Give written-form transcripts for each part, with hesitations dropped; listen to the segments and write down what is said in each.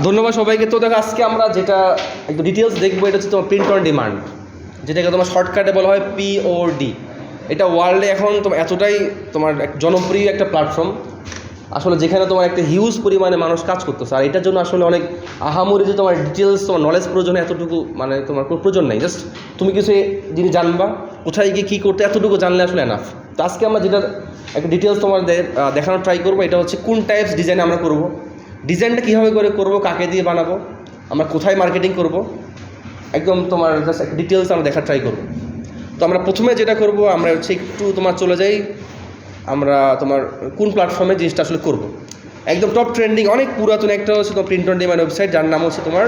ধন্যবাদ সবাইকে। তো দেখো আজকে আমরা যেটা একটু ডিটেলস দেখবো, এটা হচ্ছে তোমার প্রিন্ট অন ডিমান্ড, যেটাকে তোমার শর্টকাটে বলা হয় POD। এটা ওয়ার্ল্ডে এখন তোমার এতটাই তোমার এক জনপ্রিয় একটা প্ল্যাটফর্ম আসলে, যেখানে তোমার একটা হিউজ পরিমাণে মানুষ কাজ করতেছে। আর এটার জন্য আসলে অনেক আহামরি যে তোমার ডিটেলস তোমার নলেজ প্রয়োজন, এতটুকু মানে তোমার কোনো প্রয়োজন নেই। জাস্ট তুমি কিছু জিনিস জানবা, কোথায় গিয়ে কী করতে, এতটুকু জানলে আসলে এনাফ। তো আজকে আমরা যেটা একটা ডিটেলস তোমাদের দেখানোর ট্রাই করবো, এটা হচ্ছে কোন টাইপস ডিজাইন আমরা করবো, ডিজাইনটা কীভাবে করে করবো, কাকে দিয়ে বানাবো, আমরা কোথায় মার্কেটিং করব, একদম তোমার জাস্ট একটা ডিটেলস আমরা দেখার ট্রাই করবো। তো আমরা প্রথমে যেটা করব, আমরা হচ্ছে একটু তোমার চলে যাই আমরা তোমার কোন প্ল্যাটফর্মে জিনিসটা আসলে করব। একদম টপ ট্রেন্ডিং অনেক পুরাতন একটা হচ্ছে তোমার প্রিন্ট অন ডিমান্ড ওয়েবসাইট, যার নাম হচ্ছে তোমার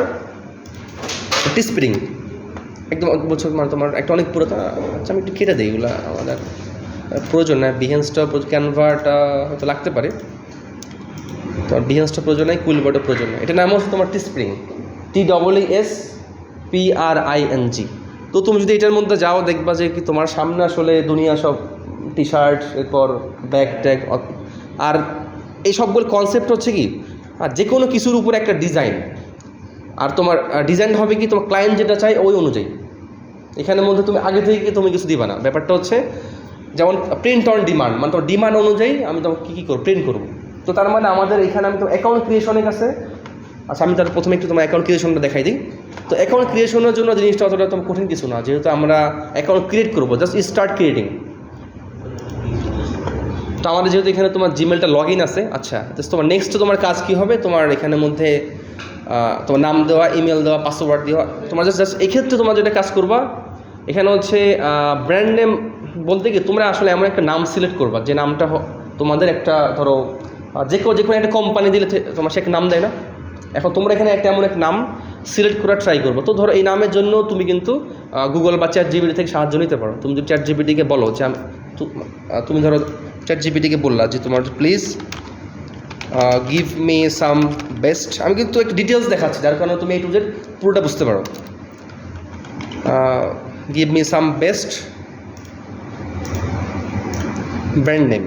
টিস্প্রিং। একদম বছর মানে তোমার একটা অনেক পুরাতন। আচ্ছা আমি একটু কেটে দিই, এগুলো আমাদের প্রয়োজন না। বিহেন্সটা ক্যানভাটা হয়তো লাগতে পারে, তোমার বিহেন্সটা প্রয়োজন নাই, কুইলবোর্ডও প্রয়োজন নাই। এটার নাম হচ্ছে তোমার টিস্প্রিং, TEESPRING। তো তুমি যদি এটার মধ্যে যাও, দেখবা যে কি তোমার সামনে আসলে দুনিয়া সব টি শার্ট, এরপর ব্যাগ ট্যাগ, আর এই সবগুলো কনসেপ্ট হচ্ছে কি, আর যে কোনো কিছুর উপরে একটা ডিজাইন, আর তোমার ডিজাইন হবে কি তোমার ক্লায়েন্ট যেটা চাই ওই অনুযায়ী। এখানের মধ্যে তুমি আগে থেকে তুমি কিছু দিবা না। ব্যাপারটা হচ্ছে যেমন প্রিন্ট অন ডিমান্ড, মানে তোমার ডিমান্ড অনুযায়ী আমি তোমাকে কী করবো, প্রিন্ট করবো। তো তার মানে আমাদের এখানে আমি তো অ্যাকাউন্ট ক্রিয়েশনের কাছে, আচ্ছা আমি তার প্রথমে একটু তোমার অ্যাকাউন্ট ক্রিয়েশনটা দেখাই দিই। তো অ্যাকাউন্ট ক্রিয়েশনের জন্য জিনিসটা অতটা তোমার কঠিন কিছু না, যেহেতু আমরা অ্যাকাউন্ট ক্রিয়েট করবো, জাস্ট স্টার্ট ক্রিয়েটিং। তো আমাদের যেহেতু এখানে তোমার জিমেলটা লগ ইন আছে, আচ্ছা জাস্ট তোমার নেক্সট তোমার কাজ কী হবে, তোমার এখানের মধ্যে তোমার নাম দেওয়া, ইমেল দেওয়া, পাসওয়ার্ড দেওয়া। তোমার জাস্ট এক্ষেত্রে তোমার যেটা কাজ করবা, এখানে হচ্ছে ব্র্যান্ড নেম বলতে কি তোমরা আসলে এমন একটা নাম সিলেক্ট করবা যে নামটা তোমাদের একটা ধরো যে কোনো একটা কোম্পানি দিলে তোমার সে একটা নাম দেয় না। এখন তোমরা এখানে একটা এমন এক নাম সিলেক্ট করার ট্রাই করবো। তো ধরো এই নামের জন্য তুমি কিন্তু গুগল বা ChatGPT থেকে সাহায্য নিতে পারো। তুমি যদি ChatGPTকে বলো যে তুমি ধরো ChatGPTকে বললা যে তোমার please give me some best, আমি কিন্তু একটু ডিটেলস দেখাচ্ছি যার কারণে তুমি একটু পুরোটা বুঝতে পারো। Give me some best brand name,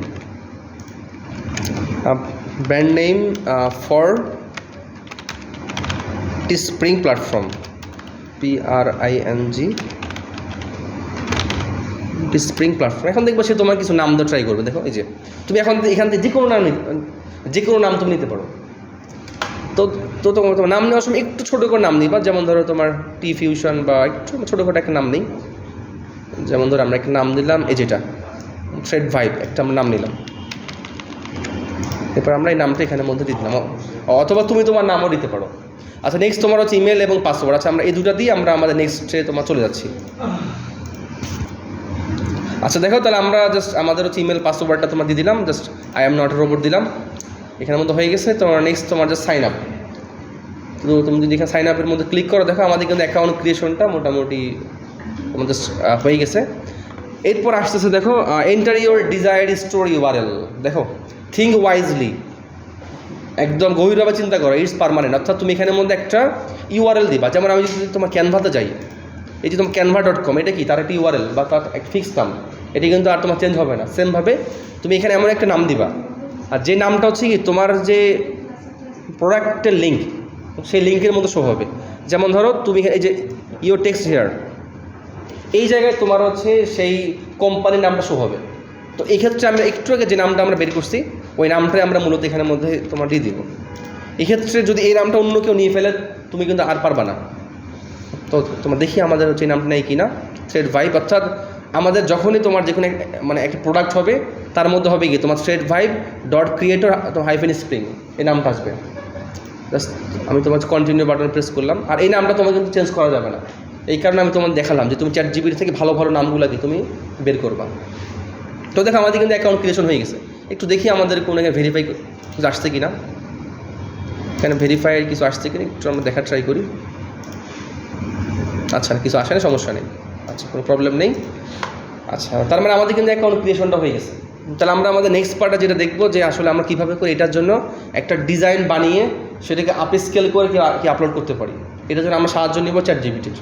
brand name for Teespring platform, PRING Teespring platform. এখন দেখবো সে তোমার কিছু নাম দিয়ে ট্রাই করবে। দেখো এই যে তুমি এখন এখান থেকে যে কোনো নাম তুমি নিতে পারো। তো তোমার নাম নেওয়ার সময় একটু ছোটো করে নাম নিবা, যেমন ধরো তোমার টি ফিউশন বা একটু ছোটোখাটো একটা নাম নেই। যেমন ধরো আমরা একটা নাম দিলাম, এই যেটা থ্রেড ভাইব, একটা আমরা নাম নিলাম। এরপর আমরা এই নামটা এখানের মধ্যে দিয়ে দিলাম, অথবা তুমি তোমার নামও দিতে পারো। আচ্ছা নেক্সট তোমার হচ্ছে ইমেল এবং পাসওয়ার্ড। আচ্ছা আমরা এই দুটো দিয়ে আমরা আমাদের নেক্সটে তোমার চলে যাচ্ছি। আচ্ছা দেখো তাহলে আমরা জাস্ট আমাদের হচ্ছে ইমেল পাসওয়ার্ডটা তোমার দিয়ে দিলাম, just I am not a robot দিলাম, এখানের মধ্যে হয়ে গেছে। তোমার নেক্সট তোমার জাস্ট সাইন আপ। তো তুমি যদি এখানে সাইন আপের মধ্যে ক্লিক করো, দেখো আমাদের কিন্তু অ্যাকাউন্ট ক্রিয়েশনটা মোটামুটি তোমার জাস্ট হয়ে গেছে। এরপর আসতেছে দেখো enter your desired store URL। দেখো থিঙ্ক ওয়াইজলি, একদম গভীরভাবে চিন্তা করো, ইটস পারমানেন্ট। অর্থাৎ তুমি এখানের মধ্যে একটা URL দিবা। যেমন আমি যদি তোমার ক্যানভাতে যাই, এই যে তোমার canva.com, এটা কি তার একটা URL বা তার একটা ফিক্স নাম, এটি কিন্তু আর তোমার চেঞ্জ হবে না। সেমভাবে তুমি এখানে এমন একটা নাম দিবা, আর যে নামটা হচ্ছে কি তোমার যে প্রোডাক্টের লিঙ্ক, সেই লিঙ্কের মতো শো হবে। যেমন ধরো তুমি এই যে ইউর টেক্সট হেয়ার, এই জায়গায় তোমার হচ্ছে সেই কোম্পানির নামটা শো হবে। তো এই ক্ষেত্রে আমরা একটু আগে যে নামটা আমরা বের করছি, ওই নামটাই আমরা মূলত এখানের মধ্যে তোমার দিয়ে দিব। এক্ষেত্রে যদি এই নামটা অন্য কেউ নিয়ে ফেলে, তুমি কিন্তু আর পারবা না। তো তোমার দেখি আমাদের হচ্ছে এই নামটা নেই কিনা, থ্রেড ভাইব। অর্থাৎ আমাদের যখনই তোমার যে কোনো মানে একটা প্রোডাক্ট হবে, তার মধ্যে হবে কি তোমার থ্রেড ভাইব .creator -spring এই নামটা আসবে। জাস্ট আমি তোমার কন্টিনিউ বাটন প্রেস করলাম, আর এই নামটা তোমার কিন্তু চেঞ্জ করা যাবে না। এই কারণে আমি তোমার দেখালাম যে তুমি ChatGPT থেকে ভালো ভালো নামগুলো কি তুমি বের করবা। তো দেখো আমাদের কিন্তু অ্যাকাউন্ট ক্রিয়েশন হয়ে গেছে। একটু দেখি আমাদের কোনো ভেরিফাই কিছু আসছে কিনা, এখানে ভেরিফাই কিছু আসছে কিনা একটু আমরা দেখার ট্রাই করি। আচ্ছা কিছু আসে না, সমস্যা নেই, আচ্ছা কোনো প্রবলেম নেই। আচ্ছা তার মানে আমাদের কিন্তু অ্যাকাউন্ট ক্রিয়েশনটা হয়ে গেছে। তাহলে আমরা আমাদের নেক্সট পার্টে যেটা দেখবো যে আসলে আমরা কীভাবে করে এটার জন্য একটা ডিজাইন বানিয়ে সেটাকে আপ স্কেল করে কি আপলোড করতে পারি, এটার জন্য আমরা সাহায্য নিব ChatGPT-র।